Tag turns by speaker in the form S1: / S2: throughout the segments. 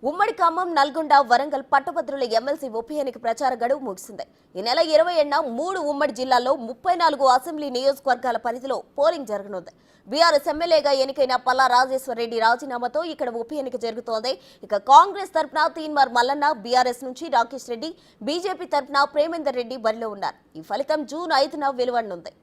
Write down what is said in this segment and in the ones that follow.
S1: ఉమ్మడి ఖమ్మం, నల్గొండ, వరంగల్ పట్టభద్రుల ఎమ్మెల్సీ ఉప ఎన్నిక ప్రచార గడువు ముగిసింది. ఈ నెల 27న 3 ఉమ్మడి జిల్లాల్లో 34 అసెంబ్లీ నియోజకవర్గాల పరిధిలో పోలింగ్ జరగనుంది. బీఆర్ఎస్ ఎమ్మెల్యేగా ఎన్నికైన పల్లా రాజేశ్వరరెడ్డి రాజీనామాతో ఇక్కడ ఉప ఎన్నిక జరుగుతోంది. ఇక కాంగ్రెస్ తరఫున తీన్మార్ మల్లన్న, బీఆర్ఎస్ నుంచి రాకేష్ రెడ్డి, బీజేపీ తరఫున ప్రేమేందర్ రెడ్డి బరిలో ఉన్నారు. ఈ ఫలితం జూన్ 5న వెలువడనుంది.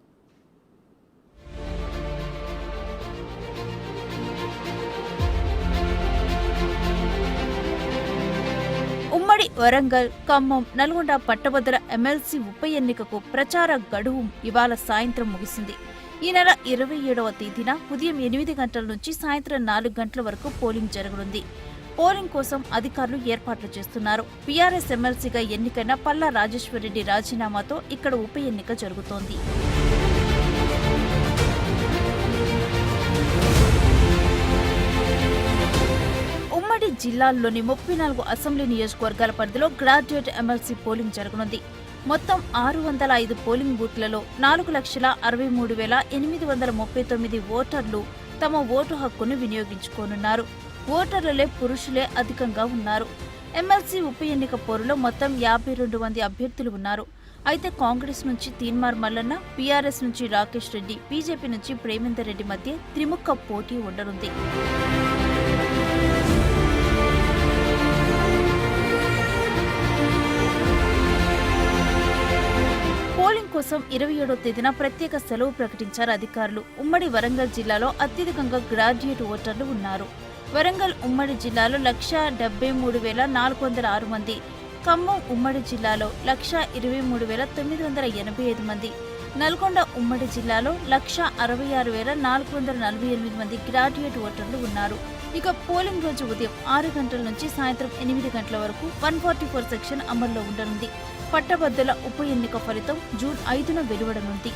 S2: ఉమ్మడి వరంగల్, ఖమ్మం, నల్గొండ పట్టభద్రుల ఎమ్మెల్సీ ఉప ఎన్నికకు ప్రచార గడువు ఇవాళ సాయంత్రం ముగిసింది. ఈ నెల 27వ తేదీన ఉదయం 8 గంటల నుంచి సాయంత్రం 4 గంటల వరకు పోలింగ్ జరగనుంది. పోలింగ్ కోసం అధికారులు ఏర్పాట్లు చేస్తున్నారు. బీఆర్ఎస్ ఎమ్మెల్సీగా ఎన్నికైన పల్లా రాజేశ్వరరెడ్డి రాజీనామాతో ఇక్కడ ఉప ఎన్నిక జరుగుతోంది. ఉమ్మడి జిల్లాల్లోని 34 అసెంబ్లీ నియోజకవర్గాల పరిధిలో గ్రాడ్యుయేట్ ఎమ్మెల్సీ పోలింగ్ జరగనుంది. మొత్తం 605 పోలింగ్ బూత్లలో 4,63,839 ఓటర్లు తమ ఓటు హక్కును వినియోగించుకోనున్నారు. ఓటర్లలో పురుషులే అధికంగా ఉన్నారు. ఎమ్మెల్సీ ఉప ఎన్నిక పోరులో మొత్తం 52 మంది అభ్యర్థులు ఉన్నారు. అయితే కాంగ్రెస్ నుంచి తీన్మార్ మల్లన్న, బీఆర్ఎస్ నుంచి రాకేష్ రెడ్డి, బీజేపీ నుంచి ప్రేమేందర్ రెడ్డి మధ్య త్రిముఖ పోటీ ఉండనుంది. పోలింగ్ కోసం 27వ తేదీన ప్రత్యేక సెలవు ప్రకటించారు అధికారులు. ఉమ్మడి వరంగల్ జిల్లాలో అత్యధికంగా గ్రాడ్యుయేట్ ఓటర్లు ఉన్నారు. వరంగల్ ఉమ్మడి జిల్లాలో 1,73,406 మంది, ఖమ్మం ఉమ్మడి జిల్లాలో 1,23,985 మంది, నల్గొండ ఉమ్మడి జిల్లాలో 1,66,448 మంది గ్రాడ్యుయేట్ ఓటర్లు ఉన్నారు. ఇక పోలింగ్ రోజు ఉదయం 6 గంటల నుంచి సాయంత్రం 8 గంటల వరకు 144 సెక్షన్ అమల్లో ఉండనుంది. పట్టభద్రుల ఉప ఎన్నిక ఫలితం జూన్ 5న వెలువడనుంది.